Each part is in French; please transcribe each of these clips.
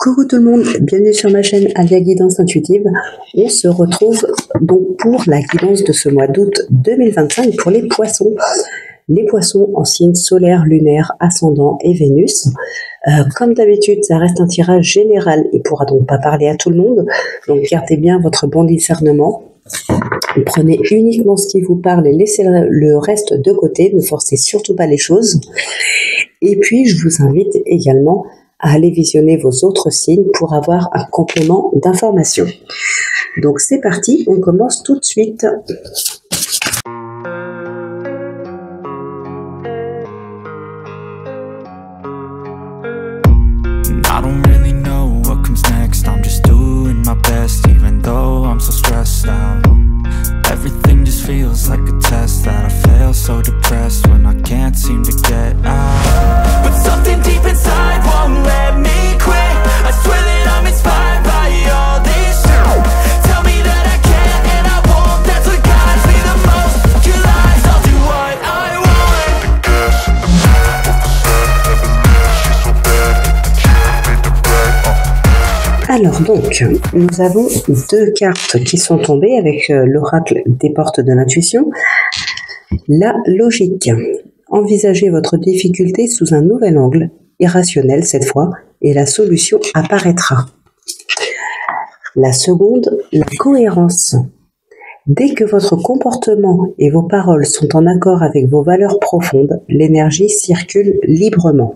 Coucou tout le monde, bienvenue sur ma chaîne Alia Guidance Intuitive. On se retrouve donc pour la guidance de ce mois d'août 2025 pour les poissons. Les poissons en signe solaire, lunaire, ascendant et Vénus. Comme d'habitude, ça reste un tirage général et pourra donc pas parler à tout le monde. Donc gardez bien votre bon discernement. Prenez uniquement ce qui vous parle et laissez le reste de côté. Ne forcez surtout pas les choses. Et puis, je vous invite également à aller visionner vos autres signes pour avoir un complément d'information. Donc c'est parti, on commence tout de suite. I don't really know what comes next. I'm just doing my best, even though I'm so stressed out. Everything just feels like a test that I fail, so depressed when I can't seem to get out. But something deep inside won't let me quit. I swear that I'm inspired by all this shit. Tell me that I can't and I won't. That's what guides me the most. Your lies, I'll do what I want. Alors donc, nous avons deux cartes qui sont tombées avec l'oracle des portes de l'intuition. La logique. Envisagez votre difficulté sous un nouvel angle, irrationnel cette fois, et la solution apparaîtra. La seconde, la cohérence. Dès que votre comportement et vos paroles sont en accord avec vos valeurs profondes, l'énergie circule librement.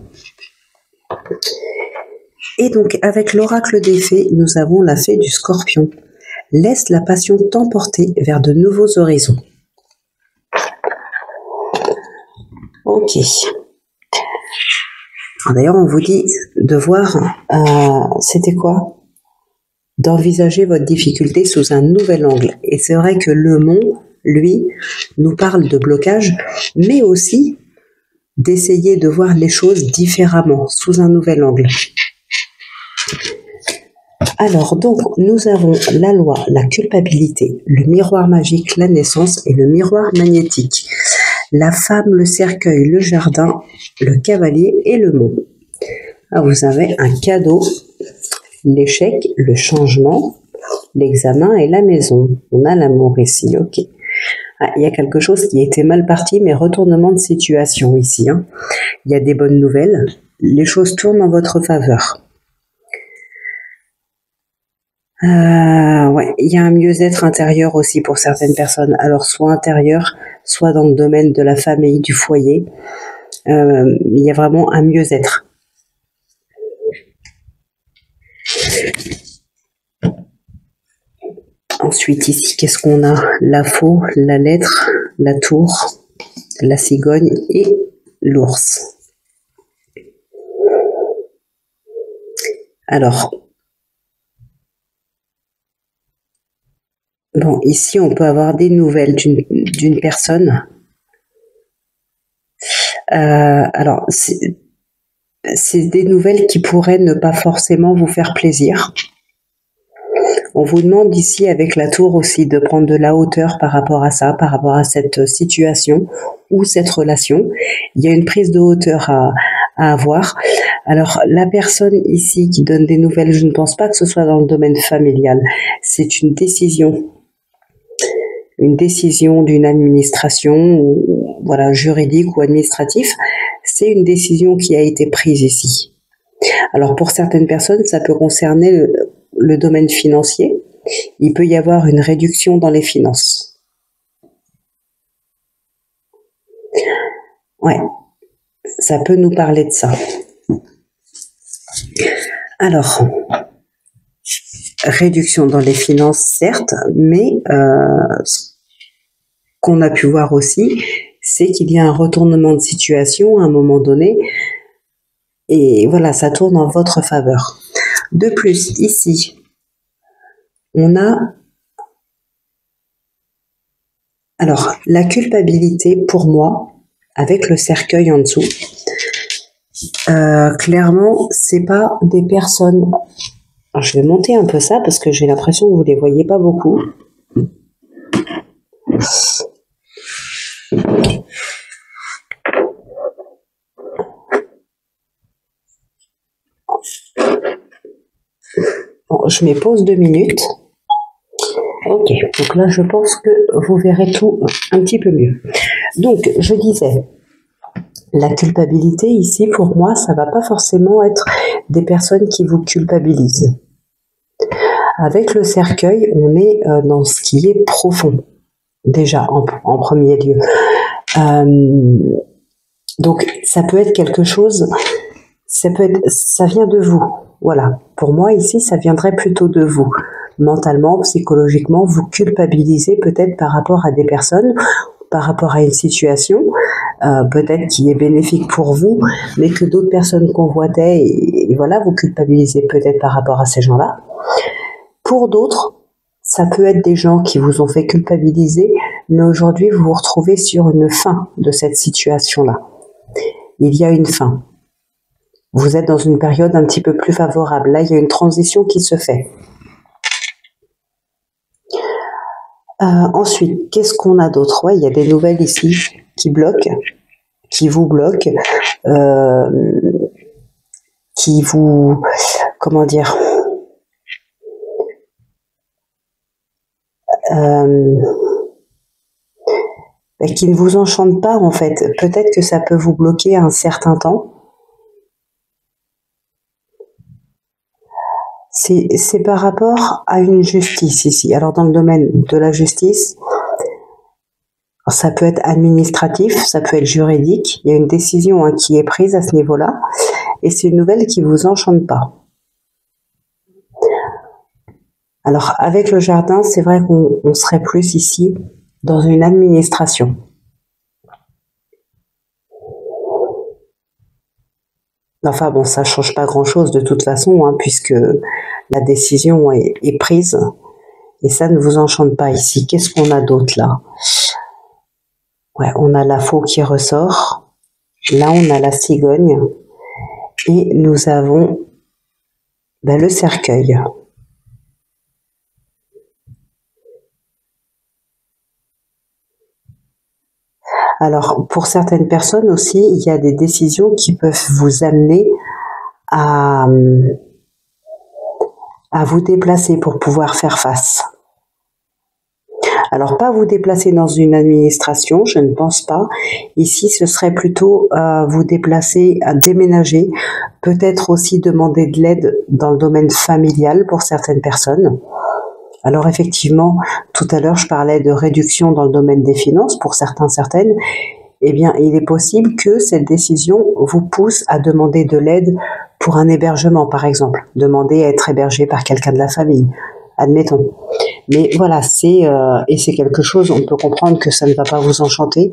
Et donc, avec l'oracle des fées, nous avons la fée du Scorpion. Laisse la passion t'emporter vers de nouveaux horizons. Ok. D'ailleurs, on vous dit de voir, c'était quoi? D'envisager votre difficulté sous un nouvel angle. Et c'est vrai que le mont, lui, nous parle de blocage, mais aussi d'essayer de voir les choses différemment, sous un nouvel angle. Alors donc, nous avons la loi, la culpabilité, le miroir magique, la naissance et le miroir magnétique. La femme, le cercueil, le jardin, le cavalier et le mont. Ah, vous avez un cadeau, l'échec, le changement, l'examen et la maison. On a l'amour ici, ok. Ah, il y a quelque chose qui était mal parti, mais retournement de situation ici. Hein. Il y a des bonnes nouvelles, les choses tournent en votre faveur. Ouais, il y a un mieux-être intérieur aussi pour certaines personnes. Alors, soit intérieur, soit dans le domaine de la famille, du foyer. Il y a vraiment un mieux-être. Ensuite, ici, qu'est-ce qu'on a? La faux, la lettre, la tour, la cigogne et l'ours. Alors, bon, ici, on peut avoir des nouvelles d'une personne. Alors, c'est des nouvelles qui pourraient ne pas forcément vous faire plaisir. On vous demande ici, avec la tour aussi, de prendre de la hauteur par rapport à ça, par rapport à cette situation ou cette relation. Il y a une prise de hauteur à avoir. Alors, la personne ici qui donne des nouvelles, je ne pense pas que ce soit dans le domaine familial. C'est une décision d'une administration, ou, voilà, juridique ou administratif. C'est une décision qui a été prise ici. Alors, pour certaines personnes, ça peut concerner le domaine financier. Il peut y avoir une réduction dans les finances. Ouais, ça peut nous parler de ça. Alors, réduction dans les finances, certes, mais ce qu'on a pu voir aussi, c'est qu'il y a un retournement de situation à un moment donné, et voilà, ça tourne en votre faveur. De plus, ici, on a alors la culpabilité pour moi, avec le cercueil en dessous. Clairement, c'est pas des personnes. Alors, je vais monter un peu ça parce que j'ai l'impression que vous les voyez pas beaucoup. Bon, je mets pause 2 minutes. Ok, donc là je pense que vous verrez tout un petit peu mieux. Donc je disais, la culpabilité ici pour moi ça va pas forcément être des personnes qui vous culpabilisent. Avec le cercueil, on est dans ce qui est profond, déjà en premier lieu. Donc ça peut être quelque chose, ça vient de vous. Voilà, pour moi ici ça viendrait plutôt de vous. Mentalement, psychologiquement, vous culpabilisez peut-être par rapport à des personnes, par rapport à une situation, peut-être qui est bénéfique pour vous, mais que d'autres personnes convoitaient, et voilà, vous culpabilisez peut-être par rapport à ces gens-là. Pour d'autres, ça peut être des gens qui vous ont fait culpabiliser, mais aujourd'hui vous vous retrouvez sur une fin de cette situation-là. Il y a une fin. Vous êtes dans une période un petit peu plus favorable. Là, il y a une transition qui se fait. Ensuite, qu'est-ce qu'on a d'autre? Ouais, il y a des nouvelles ici qui bloquent, qui vous bloquent, qui vous... Comment dire qui ne vous enchantent pas en fait. Peut-être que ça peut vous bloquer un certain temps. C'est par rapport à une justice ici. Alors dans le domaine de la justice, ça peut être administratif, ça peut être juridique. Il y a une décision qui est prise à ce niveau-là, et c'est une nouvelle qui vous enchante pas. Alors avec le jardin, c'est vrai qu'on serait plus ici dans une administration. Enfin bon, ça change pas grand-chose de toute façon, puisque la décision est prise, et ça ne vous enchante pas ici. Qu'est-ce qu'on a d'autre là? Ouais, on a la faux qui ressort. Là, on a la cigogne. Et nous avons le cercueil. Alors, pour certaines personnes aussi, il y a des décisions qui peuvent vous amener à vous déplacer pour pouvoir faire face. Alors, pas vous déplacer dans une administration, je ne pense pas. Ici, ce serait plutôt vous déplacer, à déménager, peut-être aussi demander de l'aide dans le domaine familial pour certaines personnes. Alors effectivement, tout à l'heure, je parlais de réduction dans le domaine des finances pour certaines. Eh bien, il est possible que cette décision vous pousse à demander de l'aide pour un hébergement, par exemple. Demander à être hébergé par quelqu'un de la famille, admettons. Mais voilà, et c'est quelque chose, on peut comprendre que ça ne va pas vous enchanter.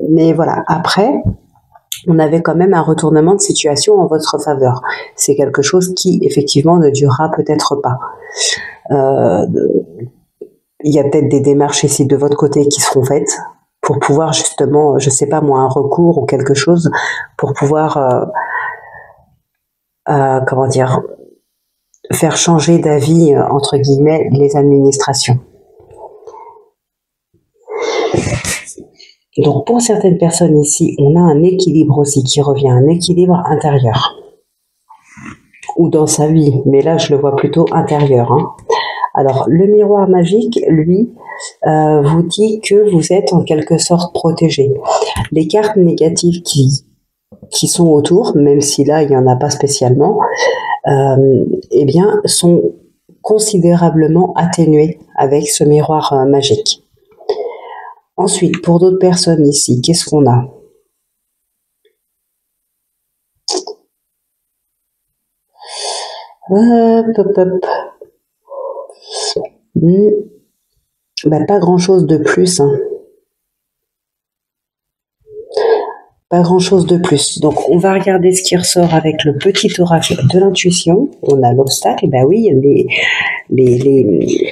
Mais voilà, après, on avait quand même un retournement de situation en votre faveur. C'est quelque chose qui, effectivement, ne durera peut-être pas. Il y a peut-être des démarches ici de votre côté qui seront faites pour pouvoir justement, je sais pas moi, un recours ou quelque chose pour pouvoir, comment dire, faire changer d'avis, entre guillemets, les administrations. Donc pour certaines personnes ici, on a un équilibre aussi qui revient, un équilibre intérieur. Ou dans sa vie, mais là je le vois plutôt intérieur. Alors le miroir magique, lui, vous dit que vous êtes en quelque sorte protégé. Les cartes négatives qui sont autour, même si là il n'y en a pas spécialement, eh bien sont considérablement atténuées avec ce miroir magique. Ensuite, pour d'autres personnes ici, qu'est-ce qu'on a? Pas grand-chose de plus. Pas grand-chose de plus. Donc, on va regarder ce qui ressort avec le petit oracle de l'intuition. On a l'obstacle. Et oui, les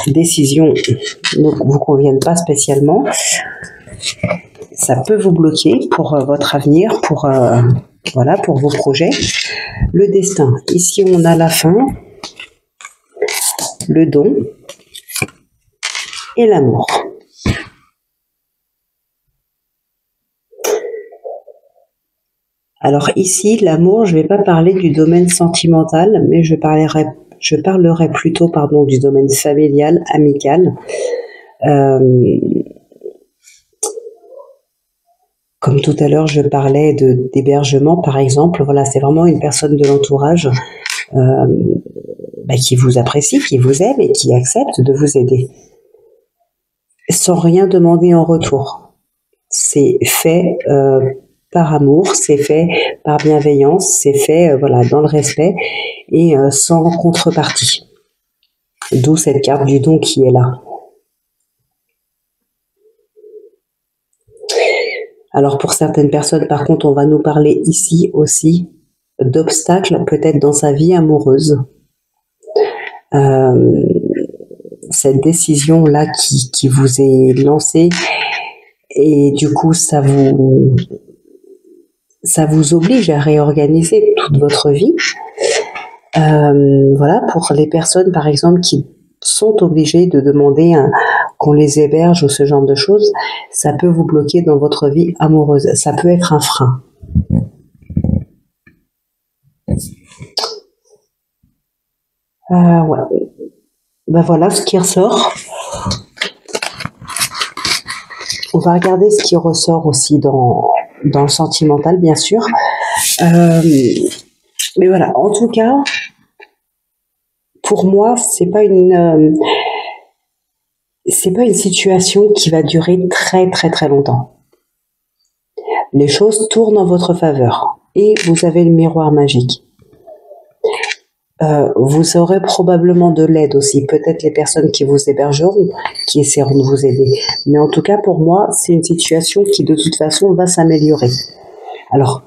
décisions ne vous conviennent pas spécialement. Ça peut vous bloquer pour votre avenir, pour vos projets. Le destin. Ici, on a la fin, le don et l'amour. Alors ici, l'amour, je ne vais pas parler du domaine sentimental, mais je parlerai Je parlerai plutôt, pardon, du domaine familial, amical. Comme tout à l'heure, je parlais d'hébergement, par exemple. Voilà, c'est vraiment une personne de l'entourage qui vous apprécie, qui vous aime et qui accepte de vous aider, sans rien demander en retour. C'est fait par amour, c'est fait par bienveillance, c'est fait dans le respect et sans contrepartie. D'où cette carte du don qui est là. Alors pour certaines personnes, par contre, on va nous parler ici aussi d'obstacles peut-être dans sa vie amoureuse. Cette décision-là qui vous est lancée et du coup ça vous oblige à réorganiser toute votre vie. Pour les personnes par exemple qui sont obligées de demander qu'on les héberge ou ce genre de choses, ça peut vous bloquer dans votre vie amoureuse, ça peut être un frein. Voilà ce qui ressort. On va regarder ce qui ressort aussi dans le sentimental, bien sûr. Mais voilà, en tout cas, pour moi, c'est pas une situation qui va durer très très très longtemps. Les choses tournent en votre faveur et vous avez le miroir magique. Vous aurez probablement de l'aide aussi, peut-être les personnes qui vous hébergeront, qui essaieront de vous aider. Mais en tout cas, pour moi, c'est une situation qui de toute façon va s'améliorer. Alors,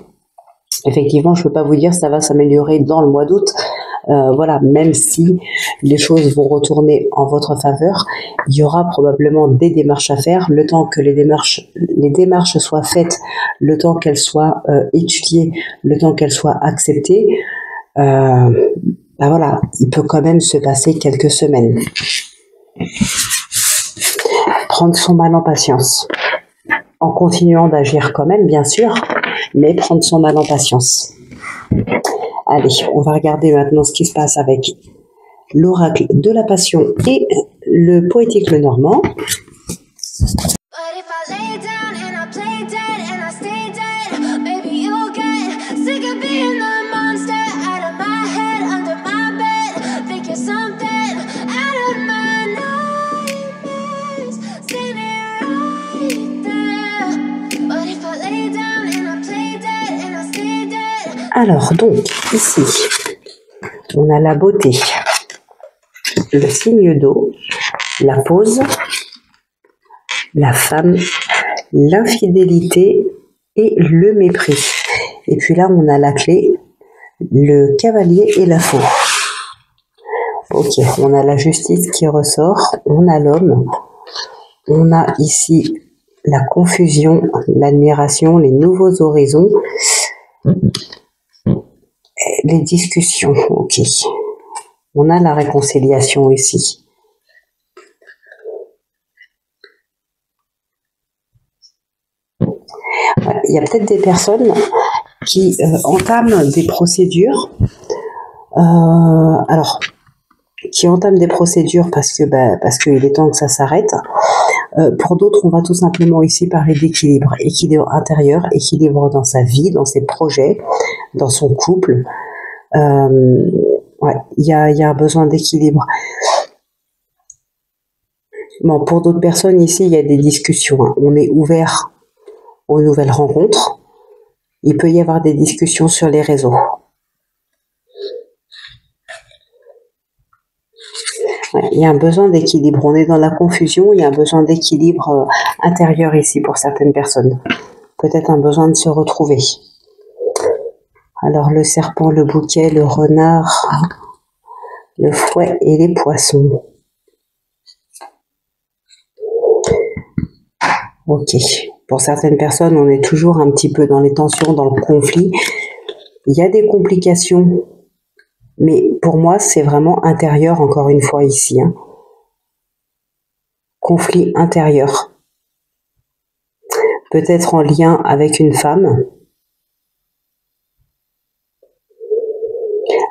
effectivement, je ne peux pas vous dire ça va s'améliorer dans le mois d'août. Même si les choses vont retourner en votre faveur, il y aura probablement des démarches à faire, le temps que les démarches soient faites, le temps qu'elles soient étudiées, le temps qu'elles soient acceptées. Il peut quand même se passer quelques semaines. Prendre son mal en patience, en continuant d'agir quand même, bien sûr, mais prendre son mal en patience. Allez, on va regarder maintenant ce qui se passe avec l'oracle de la passion et le poétique Lenormand. Alors, donc, ici, on a la beauté, le signe d'eau, la pause, la femme, l'infidélité et le mépris. Et puis là, on a la clé, le cavalier et la faux. Ok, on a la justice qui ressort, on a l'homme, on a ici la confusion, l'admiration, les nouveaux horizons, les discussions, ok. On a la réconciliation ici. Il y a peut-être des personnes qui entament des procédures. Qui entament des procédures parce qu'il est temps que ça s'arrête. Pour d'autres, on va tout simplement ici parler d'équilibre, équilibre intérieur, équilibre dans sa vie, dans ses projets, dans son couple. Il y a un besoin d'équilibre. Bon, pour d'autres personnes ici, il y a des discussions. Hein. On est ouvert aux nouvelles rencontres. Il peut y avoir des discussions sur les réseaux. Il y a un besoin d'équilibre. On est dans la confusion. Il y a un besoin d'équilibre intérieur ici pour certaines personnes. Peut-être un besoin de se retrouver. Alors le serpent, le bouquet, le renard, le fouet et les poissons. Ok. Pour certaines personnes, on est toujours un petit peu dans les tensions, dans le conflit. Il y a des complications, mais pour moi, c'est vraiment intérieur, encore une fois, ici. Hein. Conflit intérieur. Peut-être en lien avec une femme.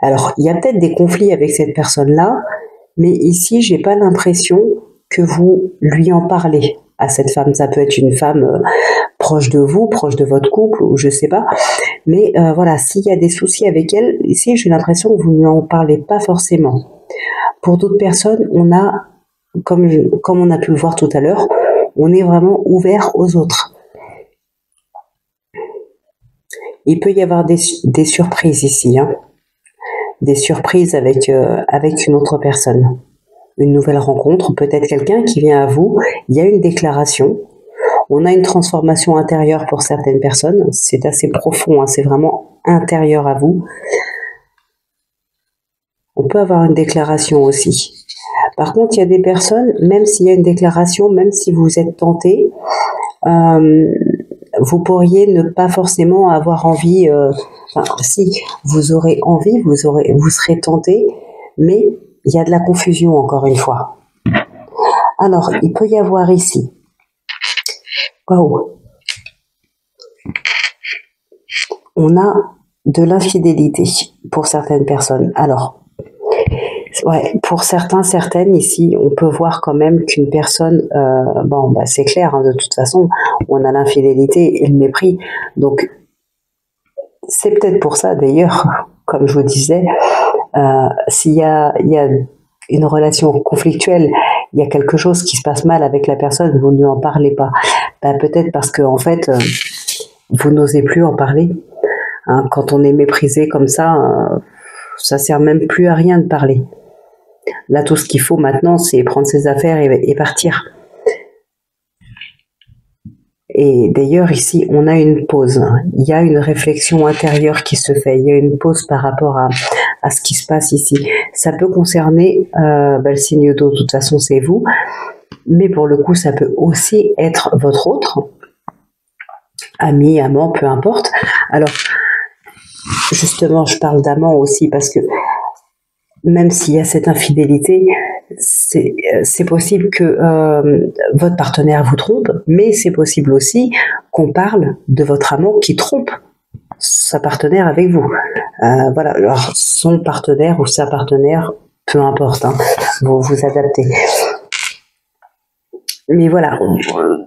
Alors, il y a peut-être des conflits avec cette personne-là, mais ici, j'ai pas l'impression que vous lui en parlez à cette femme. Ça peut être une femme proche de vous, proche de votre couple, ou je sais pas. Mais voilà, s'il y a des soucis avec elle, ici, j'ai l'impression que vous ne lui en parlez pas forcément. Pour d'autres personnes, on a, comme on a pu le voir tout à l'heure, on est vraiment ouvert aux autres. Il peut y avoir des surprises ici, hein. Des surprises avec une autre personne. Une nouvelle rencontre, peut-être quelqu'un qui vient à vous, il y a une déclaration, on a une transformation intérieure pour certaines personnes, c'est assez profond, hein, c'est vraiment intérieur à vous. On peut avoir une déclaration aussi. Par contre, il y a des personnes, même s'il y a une déclaration, même si vous êtes tenté, vous pourriez ne pas forcément avoir envie, si, vous aurez envie, vous serez tenté, mais il y a de la confusion encore une fois. Alors, il peut y avoir ici, on a de l'infidélité pour certaines personnes. Alors, ouais, pour certaines ici, on peut voir quand même qu'une personne, c'est clair, hein, de toute façon, on a l'infidélité et le mépris. Donc, c'est peut-être pour ça d'ailleurs, comme je vous disais, s'il y a une relation conflictuelle, il y a quelque chose qui se passe mal avec la personne, vous ne lui en parlez pas. Peut-être parce que en fait, vous n'osez plus en parler. Hein, quand on est méprisé comme ça sert même plus à rien de parler. Là, tout ce qu'il faut maintenant, c'est prendre ses affaires et partir. Et d'ailleurs, ici, on a une pause. Il y a une réflexion intérieure qui se fait. Il y a une pause par rapport à ce qui se passe ici. Ça peut concerner le signe d'eau, de toute façon, c'est vous. Mais pour le coup, ça peut aussi être votre autre. Ami, amant, peu importe. Alors, justement, je parle d'amant aussi parce que même s'il y a cette infidélité, c'est possible que votre partenaire vous trompe, mais c'est possible aussi qu'on parle de votre amant qui trompe sa partenaire avec vous. Voilà, alors son partenaire ou sa partenaire, peu importe, hein, vous vous adaptez. Mais voilà,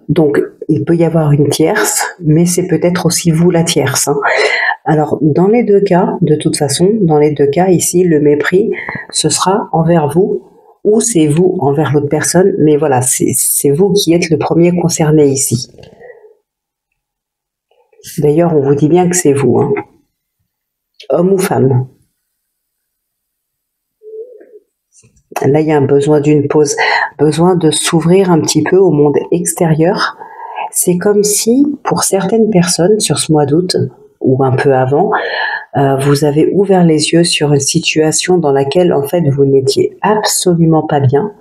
donc il peut y avoir une tierce, mais c'est peut-être aussi vous la tierce, hein. Alors, dans les deux cas, de toute façon, dans les deux cas, ici, le mépris, ce sera envers vous, ou c'est vous envers l'autre personne, mais voilà, c'est vous qui êtes le premier concerné ici. D'ailleurs, on vous dit bien que c'est vous, hein. Homme ou femme. Là, il y a un besoin d'une pause, besoin de s'ouvrir un petit peu au monde extérieur. C'est comme si, pour certaines personnes, sur ce mois d'août, ou un peu avant, vous avez ouvert les yeux sur une situation dans laquelle, en fait, vous n'étiez absolument pas bien.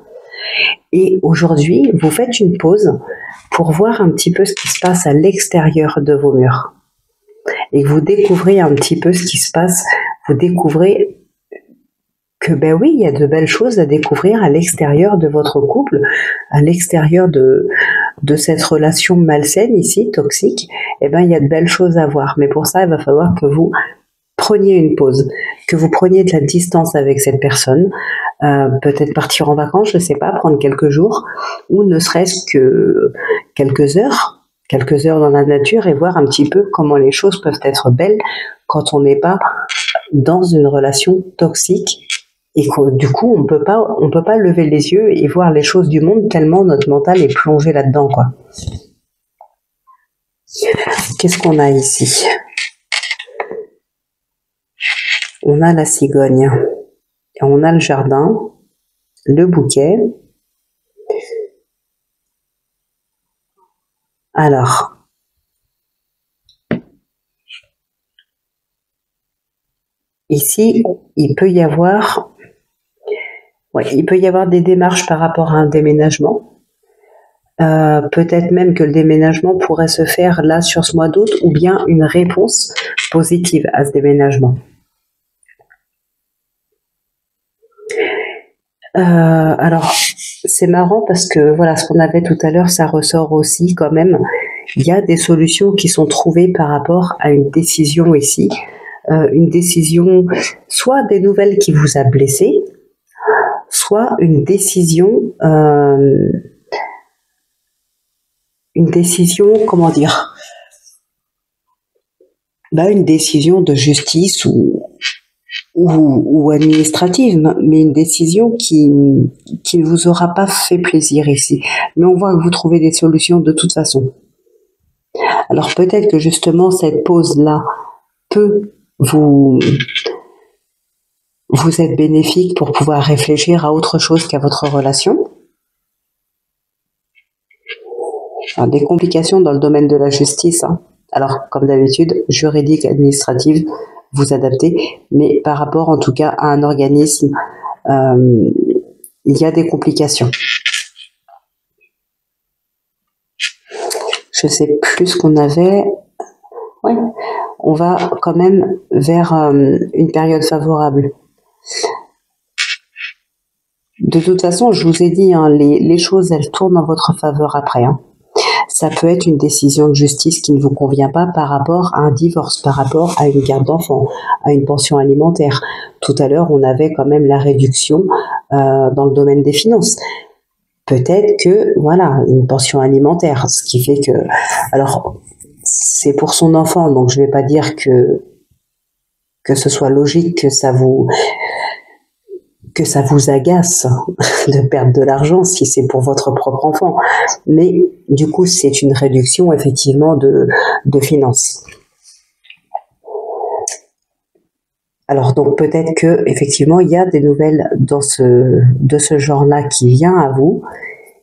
Et aujourd'hui, vous faites une pause pour voir un petit peu ce qui se passe à l'extérieur de vos murs. Et vous découvrez un petit peu ce qui se passe, vous découvrez que, ben oui, il y a de belles choses à découvrir à l'extérieur de votre couple, à l'extérieur de cette relation malsaine ici, toxique. Eh ben, il y a de belles choses à voir. Mais pour ça, il va falloir que vous preniez une pause, que vous preniez de la distance avec cette personne, peut-être partir en vacances, je ne sais pas, prendre quelques jours, ou ne serait-ce que quelques heures dans la nature et voir un petit peu comment les choses peuvent être belles quand on n'est pas dans une relation toxique. Et du coup, on peut pas lever les yeux et voir les choses du monde tellement notre mental est plongé là-dedans, quoi. Qu'est-ce qu'on a ici? On a la cigogne, on a le jardin, le bouquet. Alors, ici, il peut y avoir des démarches par rapport à un déménagement. Peut-être même que le déménagement pourrait se faire là sur ce mois d'août, ou bien une réponse positive à ce déménagement. Alors, c'est marrant parce que voilà, ce qu'on avait tout à l'heure, ça ressort aussi quand même. Il y a des solutions qui sont trouvées par rapport à une décision ici. une décision, soit des nouvelles qui vous a blessé, soit une décision, comment dire, une décision de justice ou administrative, mais une décision qui ne vous aura pas fait plaisir ici. Mais on voit que vous trouvez des solutions de toute façon. Alors peut-être que justement cette pause-là peut vous être bénéfique pour pouvoir réfléchir à autre chose qu'à votre relation. Alors, des complications dans le domaine de la justice. Alors, comme d'habitude, juridique, administrative, vous adaptez, mais par rapport en tout cas à un organisme, il y a des complications. Je sais plus ce qu'on avait. Ouais, on va quand même vers une période favorable. De toute façon, je vous ai dit, les choses, elles tournent en votre faveur après. Ça peut être une décision de justice qui ne vous convient pas par rapport à un divorce, par rapport à une garde d'enfants, à une pension alimentaire. Tout à l'heure, on avait quand même la réduction dans le domaine des finances. Peut-être que, voilà, une pension alimentaire, ce qui fait que... Alors, c'est pour son enfant, donc je ne vais pas dire que ce soit logique que ça vous agace de perdre de l'argent si c'est pour votre propre enfant. Mais du coup, c'est une réduction effectivement de finances. Alors donc peut-être que effectivement il y a des nouvelles de ce genre-là qui vient à vous.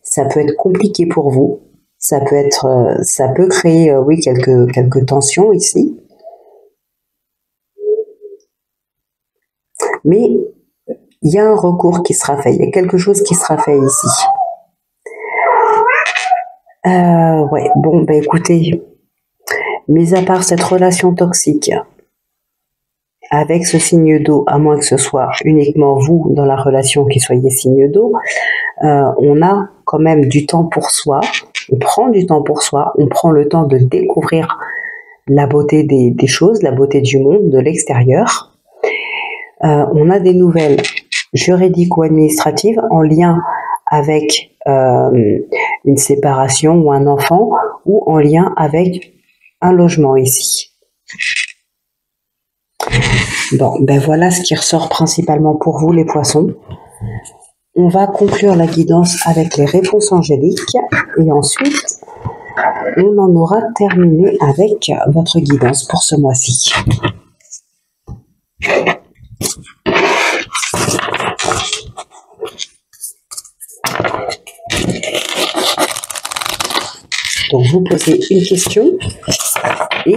Ça peut être compliqué pour vous. Ça peut créer oui quelques tensions ici. Mais il y a un recours qui sera fait, il y a quelque chose qui sera fait ici. Ouais, bon, écoutez, mis à part cette relation toxique, avec ce signe d'eau, à moins que ce soit uniquement vous dans la relation qui soyez signe d'eau, on a quand même du temps pour soi, on prend du temps pour soi, on prend le temps de découvrir la beauté des choses, la beauté du monde, de l'extérieur. On a des nouvelles juridiques ou administratives en lien avec une séparation ou un enfant, ou en lien avec un logement ici. Bon, voilà ce qui ressort principalement pour vous les poissons. On va conclure la guidance avec les réponses angéliques et ensuite on en aura terminé avec votre guidance pour ce mois-ci. Donc vous posez une question et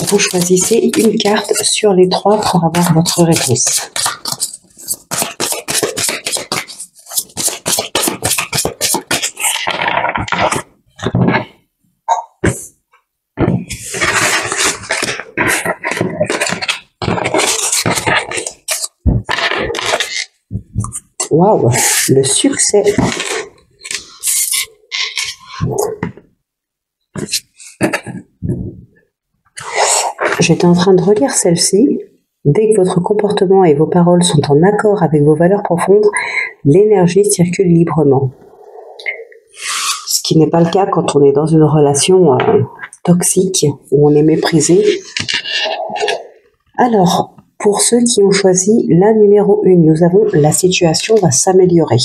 vous choisissez une carte sur les 3 pour avoir votre réponse. Waouh, le succès! J'étais en train de relire celle-ci. Dès que votre comportement et vos paroles sont en accord avec vos valeurs profondes, l'énergie circule librement. Ce qui n'est pas le cas quand on est dans une relation toxique, où on est méprisé. Alors, pour ceux qui ont choisi la numéro 1, nous avons la situation va s'améliorer.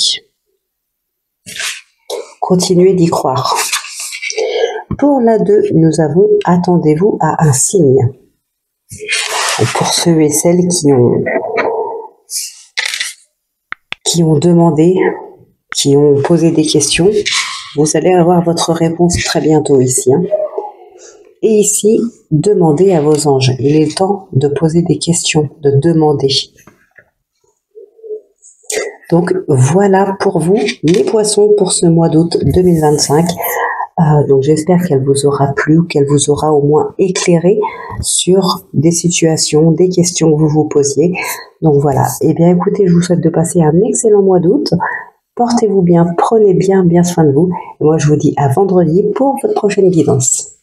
Continuez d'y croire. Pour la 2, nous avons attendez-vous à un signe. Et pour ceux et celles qui ont demandé, qui ont posé des questions, vous allez avoir votre réponse très bientôt ici. Et ici, demandez à vos anges. Il est temps de poser des questions, de demander. Donc voilà pour vous, les poissons, pour ce mois d'août 2025. Donc j'espère qu'elle vous aura plu, ou qu'elle vous aura au moins éclairé sur des situations, des questions que vous vous posiez. Donc voilà, et bien écoutez, je vous souhaite de passer un excellent mois d'août. Portez-vous bien, prenez bien soin de vous. Et moi je vous dis à vendredi pour votre prochaine guidance.